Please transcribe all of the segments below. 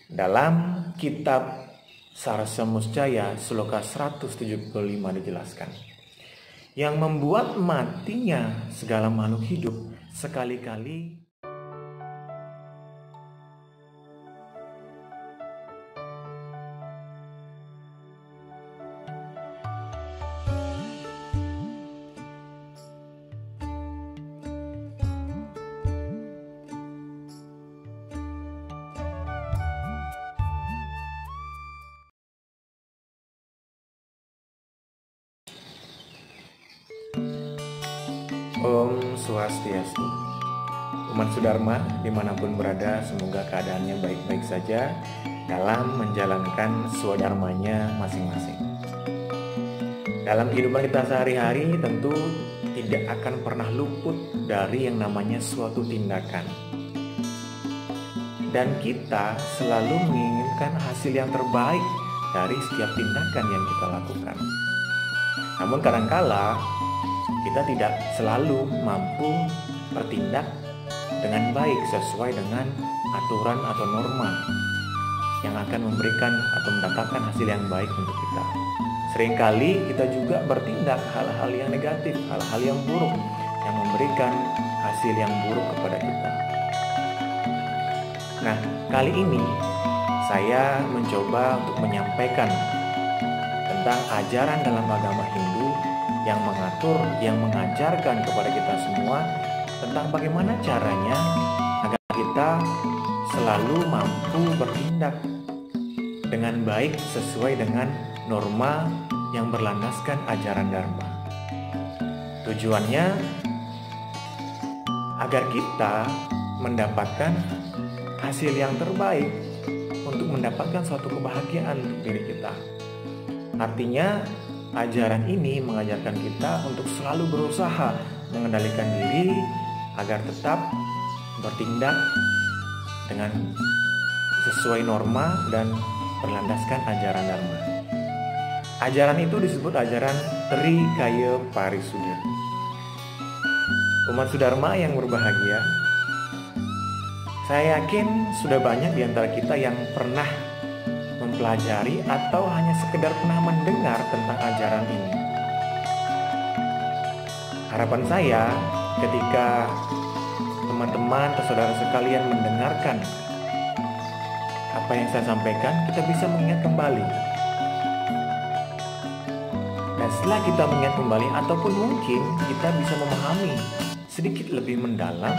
Dalam kitab Sarasa Muscaya Sloka 175 dijelaskan, yang membuat matinya segala makhluk hidup sekali-kali Om Swastiastu. Umat Sudharma dimanapun berada, semoga keadaannya baik-baik saja dalam menjalankan swadharmanya masing-masing. Dalam kehidupan kita sehari-hari tentu tidak akan pernah luput dari yang namanya suatu tindakan. Dan kita selalu menginginkan hasil yang terbaik dari setiap tindakan yang kita lakukan. Namun kadangkala kita tidak selalu mampu bertindak dengan baik sesuai dengan aturan atau norma yang akan memberikan atau mendatangkan hasil yang baik untuk kita. Seringkali kita juga bertindak hal-hal yang negatif, hal-hal yang buruk yang memberikan hasil yang buruk kepada kita. Nah, kali ini saya mencoba untuk menyampaikan tentang ajaran dalam agama Hindu yang mengatur, yang mengajarkan kepada kita semua tentang bagaimana caranya agar kita selalu mampu bertindak dengan baik sesuai dengan norma yang berlandaskan ajaran Dharma. Tujuannya agar kita mendapatkan hasil yang terbaik untuk mendapatkan suatu kebahagiaan untuk diri kita. Artinya ajaran ini mengajarkan kita untuk selalu berusaha mengendalikan diri agar tetap bertindak dengan sesuai norma dan berlandaskan ajaran Dharma. Ajaran itu disebut ajaran Trikaya Parisuddha. Umat Sudharma yang berbahagia, saya yakin sudah banyak di antara kita yang pernah mempelajari atau hanya sekedar pernah mendengar tentang ajaran ini. Harapan saya ketika teman-teman atau saudara sekalian mendengarkan apa yang saya sampaikan, kita bisa mengingat kembali. Dan setelah kita mengingat kembali, ataupun mungkin kita bisa memahami sedikit lebih mendalam,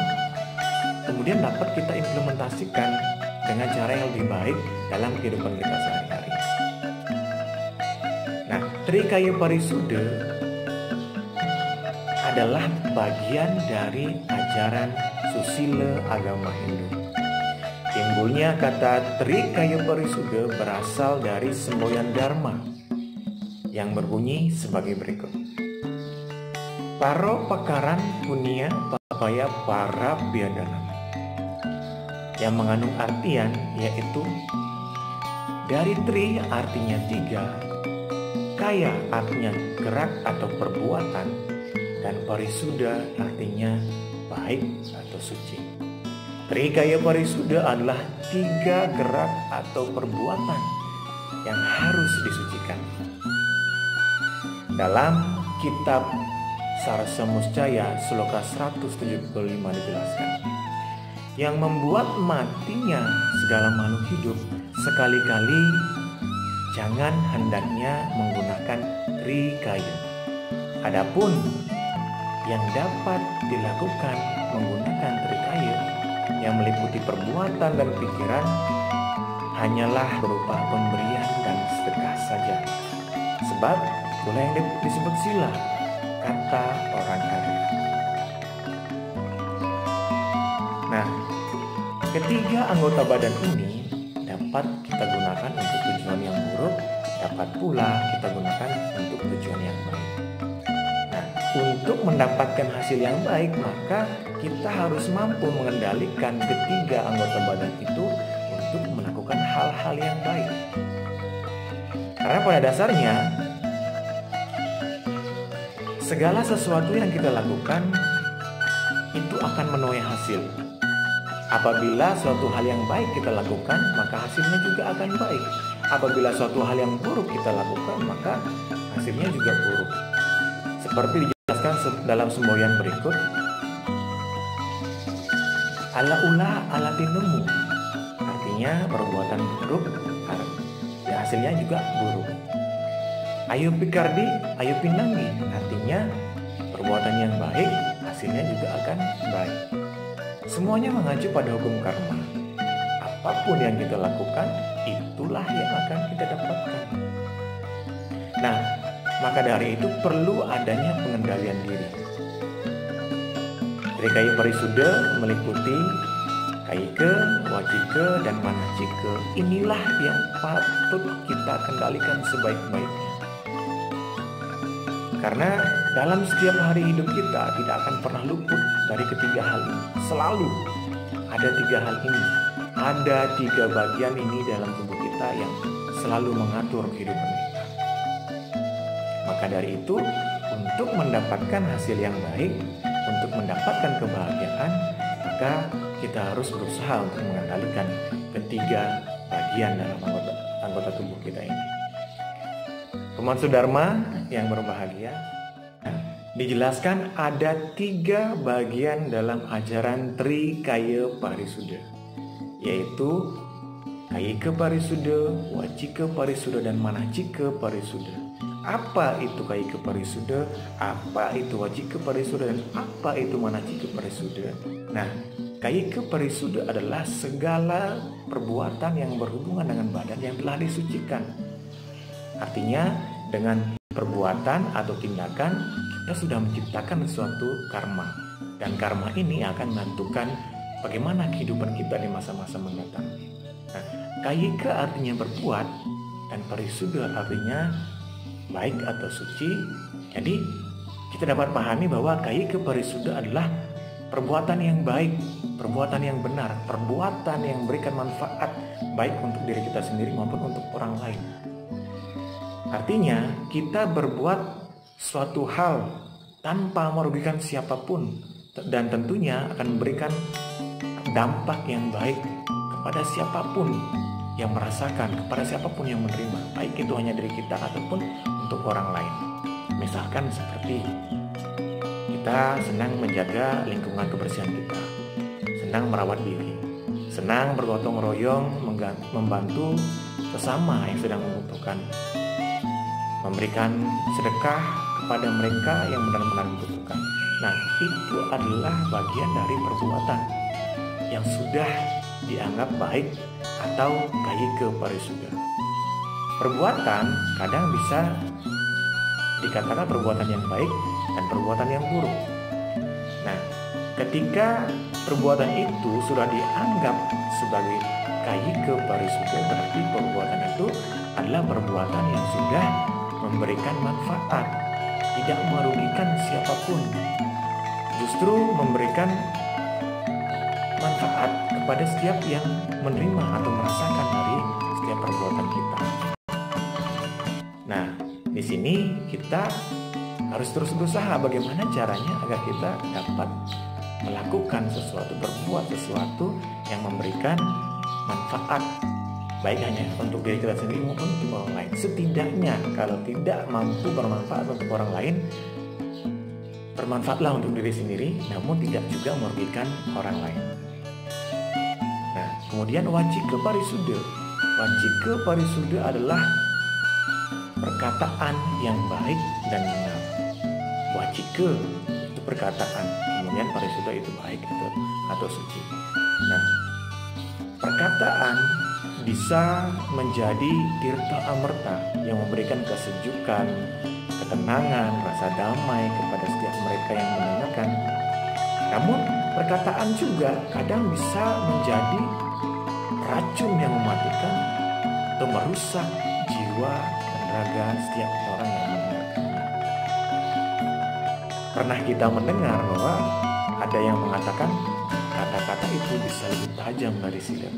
kemudian dapat kita implementasikan dengan cara yang lebih baik dalam kehidupan kita sehari-hari. Nah, Trikaya Parisuddha adalah bagian dari ajaran susila agama Hindu. Timbulnya kata Trikaya Parisuddha berasal dari semboyan Dharma yang berbunyi sebagai berikut. Paro pakaran punya papaya para biadana, yang mengandung artian yaitu dari tri artinya tiga, kaya artinya gerak atau perbuatan, dan parisuddha artinya baik atau suci. Trikaya Parisuddha adalah tiga gerak atau perbuatan yang harus disucikan. Dalam kitab Sarasa Muscaya Sloka 175 dijelaskan, yang membuat matinya segala makhluk hidup sekali-kali jangan hendaknya menggunakan trikaya. Adapun yang dapat dilakukan menggunakan trikaya yang meliputi perbuatan dan pikiran hanyalah berupa pemberian dan sedekah saja. Sebab itulah yang disebut sila, kata orang kafir. Nah, ketiga anggota badan ini dapat kita gunakan untuk tujuan yang buruk, dapat pula kita gunakan untuk tujuan yang baik. Nah, untuk mendapatkan hasil yang baik, maka kita harus mampu mengendalikan ketiga anggota badan itu untuk melakukan hal-hal yang baik. Karena pada dasarnya, segala sesuatu yang kita lakukan itu akan menuai hasil. Apabila suatu hal yang baik kita lakukan, maka hasilnya juga akan baik. Apabila suatu hal yang buruk kita lakukan, maka hasilnya juga buruk. Seperti dijelaskan dalam semboyan berikut. Ala ulah ala tinemu, artinya perbuatan buruk, ya hasilnya juga buruk. Ayo pikardi, ayo pinangi, artinya perbuatan yang baik, hasilnya juga akan baik. Semuanya mengacu pada hukum karma. Apapun yang kita lakukan, itulah yang akan kita dapatkan. Nah, maka dari itu perlu adanya pengendalian diri. Trikaya Parisuddha meliputi kaike, wacike, dan manacike. Inilah yang patut kita kendalikan sebaik-baiknya. Karena dalam setiap hari hidup kita tidak akan pernah luput dari ketiga hal ini. Selalu ada tiga hal ini. Ada tiga bagian ini dalam tubuh kita yang selalu mengatur kehidupan kita. Maka dari itu, untuk mendapatkan hasil yang baik, untuk mendapatkan kebahagiaan, maka kita harus berusaha untuk mengendalikan ketiga bagian dalam anggota tubuh kita ini. Pemirsa Dharma yang berbahagia, dijelaskan ada tiga bagian dalam ajaran Trikaya Parisuddha, yaitu Kaike Parisuddha, Wacike Parisuddha, dan Manacike Parisuddha. Apa itu Kaike Parisuddha, apa itu Wacike Parisuddha, dan apa itu Manacike Parisuddha? Nah, Kaike Parisuddha adalah segala perbuatan yang berhubungan dengan badan yang telah disucikan. Artinya dengan perbuatan atau tindakan kita sudah menciptakan suatu karma, dan karma ini akan menentukan bagaimana kehidupan kita di masa-masa mendatang. Nah, Kaike artinya berbuat dan Parisuddha artinya baik atau suci. Jadi kita dapat pahami bahwa Kaike Parisuddha adalah perbuatan yang baik, perbuatan yang benar, perbuatan yang memberikan manfaat baik untuk diri kita sendiri maupun untuk orang lain. Artinya kita berbuat suatu hal tanpa merugikan siapapun, dan tentunya akan memberikan dampak yang baik kepada siapapun yang merasakan, kepada siapapun yang menerima, baik itu hanya dari kita ataupun untuk orang lain. Misalkan seperti kita senang menjaga lingkungan kebersihan kita, senang merawat diri, senang bergotong royong membantu sesama yang sedang membutuhkan, memberikan sedekah kepada mereka yang benar-benar membutuhkan. Nah, itu adalah bagian dari perbuatan yang sudah dianggap baik atau Kaike Parisuddha. Perbuatan kadang bisa dikatakan perbuatan yang baik dan perbuatan yang buruk. Nah, ketika perbuatan itu sudah dianggap sebagai Kaike Parisuddha, berarti perbuatan itu adalah perbuatan yang sudah memberikan manfaat, tidak merugikan siapapun, justru memberikan manfaat kepada setiap yang menerima atau merasakan dari setiap perbuatan kita. Nah, di sini kita harus terus berusaha bagaimana caranya agar kita dapat melakukan sesuatu, berbuat sesuatu yang memberikan manfaat, baik hanya untuk diri kita sendiri maupun untuk orang lain. Setidaknya kalau tidak mampu bermanfaat untuk orang lain, bermanfaatlah untuk diri sendiri, namun tidak juga merugikan orang lain. Nah, kemudian Wacike Parisuddha. Wacike Parisuddha adalah perkataan yang baik dan benar. Wacike itu perkataan, kemudian Parisuddha itu baik atau suci. Nah, perkataan bisa menjadi tirta amerta yang memberikan kesejukan, ketenangan, rasa damai kepada setiap mereka yang mendengarkan. Namun perkataan juga kadang bisa menjadi racun yang mematikan atau merusak jiwa dan raga setiap orang yang mendengarkannya. Pernah kita mendengar bahwa ada yang mengatakan kata-kata itu bisa lebih tajam dari silet.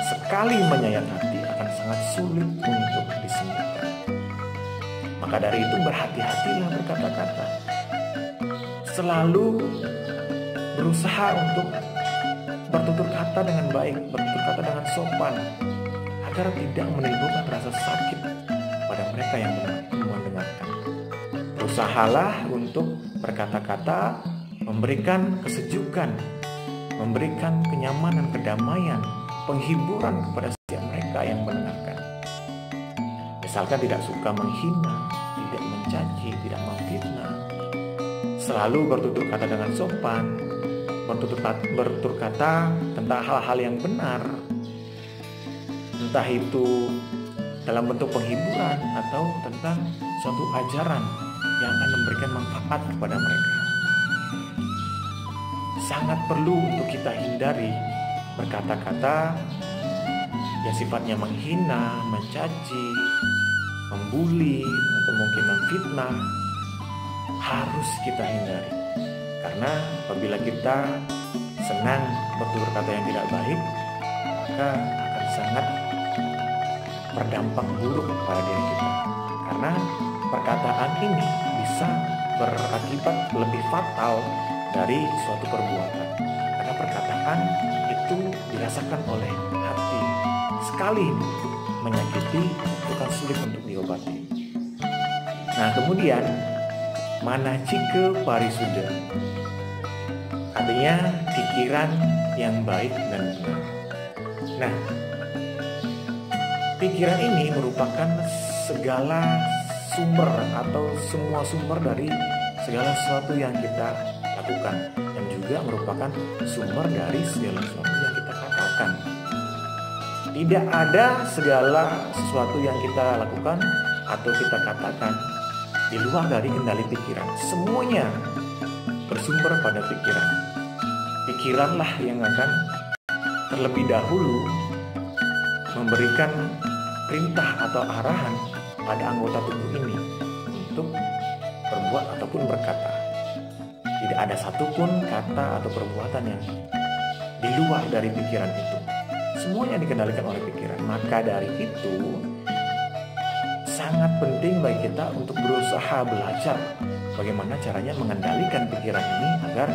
Sekali menyayat hati akan sangat sulit untuk disembunyikan. Maka dari itu berhati-hatilah berkata-kata. Selalu berusaha untuk bertutur kata dengan baik, bertutur kata dengan sopan, agar tidak menimbulkan rasa sakit pada mereka yang mendengarkan. Berusahalah untuk berkata-kata memberikan kesejukan, memberikan kenyamanan, kedamaian, penghiburan kepada setiap mereka yang mendengarkan. Misalkan tidak suka menghina, tidak mencaci, tidak memfitnah, selalu bertutur kata dengan sopan, bertutur kata tentang hal-hal yang benar, entah itu dalam bentuk penghiburan atau tentang suatu ajaran yang akan memberikan manfaat kepada mereka. Sangat perlu untuk kita hindari berkata-kata yang sifatnya menghina, mencaci, membuli, atau mungkin memfitnah. Harus kita hindari, karena apabila kita senang bertutur kata yang tidak baik, maka akan sangat berdampak buruk pada diri kita. Karena perkataan ini bisa berakibat lebih fatal dari suatu perbuatan. Karena perkataan itu dirasakan oleh hati, sekali menyakiti itu kan sulit untuk diobati. Nah, kemudian manacike parisuda, artinya pikiran yang baik dan benar. Nah, pikiran ini merupakan segala sumber atau semua sumber dari segala sesuatu yang kita lakukan, dan juga merupakan sumber dari segala sesuatu yang kita katakan. Tidak ada segala sesuatu yang kita lakukan atau kita katakan di luar dari kendali pikiran. Semuanya bersumber pada pikiran. Pikiranlah yang akan terlebih dahulu memberikan perintah atau arahan pada anggota tubuh ini untuk berbuat ataupun berkata. Tidak ada satupun kata atau perbuatan yang di luar dari pikiran itu. Semuanya dikendalikan oleh pikiran. Maka dari itu sangat penting bagi kita untuk berusaha belajar bagaimana caranya mengendalikan pikiran ini agar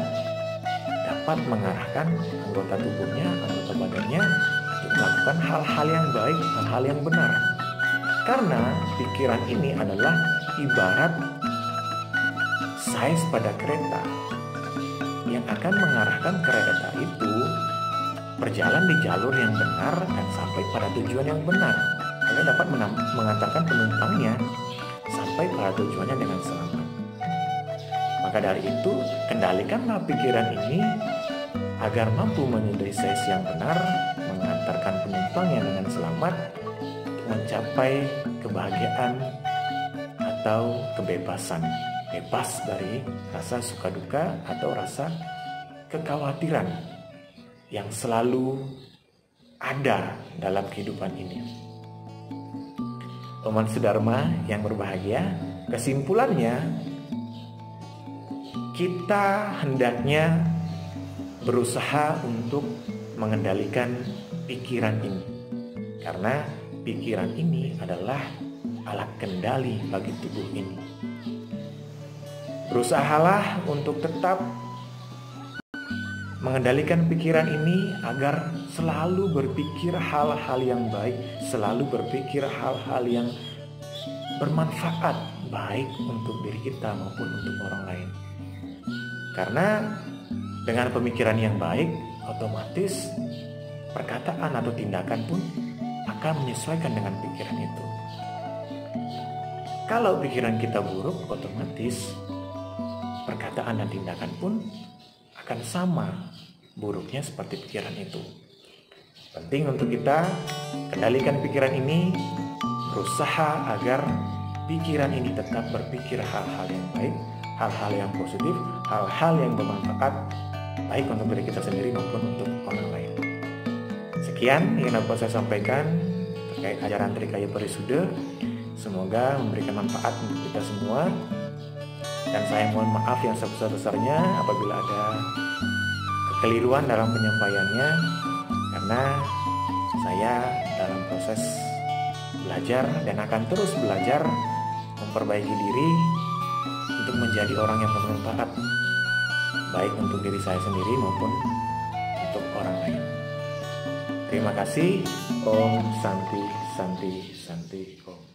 dapat mengarahkan anggota tubuhnya, anggota badannya untuk melakukan hal-hal yang baik, hal-hal yang benar. Karena pikiran ini adalah ibarat sais pada kereta yang akan mengarahkan kereta itu berjalan di jalur yang benar dan sampai pada tujuan yang benar, agar dapat mengantarkan penumpangnya sampai pada tujuannya dengan selamat. Maka dari itu, kendalikanlah pikiran ini agar mampu menyelesaikan yang benar, mengantarkan penumpangnya dengan selamat untuk mencapai kebahagiaan atau kebebasan, bebas dari rasa suka duka atau rasa kekhawatiran yang selalu ada dalam kehidupan ini. Teman sedharma yang berbahagia, kesimpulannya kita hendaknya berusaha untuk mengendalikan pikiran ini, karena pikiran ini adalah alat kendali bagi tubuh ini. Berusahalah untuk tetap mengendalikan pikiran ini agar selalu berpikir hal-hal yang baik, selalu berpikir hal-hal yang bermanfaat, baik untuk diri kita maupun untuk orang lain. Karena dengan pemikiran yang baik, otomatis perkataan atau tindakan pun akan menyesuaikan dengan pikiran itu. Kalau pikiran kita buruk, otomatis perkataan dan tindakan pun akan sama buruknya seperti pikiran itu. Penting untuk kita kendalikan pikiran ini, berusaha agar pikiran ini tetap berpikir hal-hal yang baik, hal-hal yang positif, hal-hal yang bermanfaat, baik untuk diri kita sendiri maupun untuk orang lain. Sekian yang dapat saya sampaikan terkait ajaran Trikaya Parisuda. Semoga memberikan manfaat untuk kita semua. Dan saya mohon maaf yang sebesar-besarnya apabila ada kekeliruan dalam penyampaiannya, karena saya dalam proses belajar dan akan terus belajar memperbaiki diri untuk menjadi orang yang bermanfaat, baik untuk diri saya sendiri maupun untuk orang orang lain. Terima kasih. Om Santi Santi Santi Om.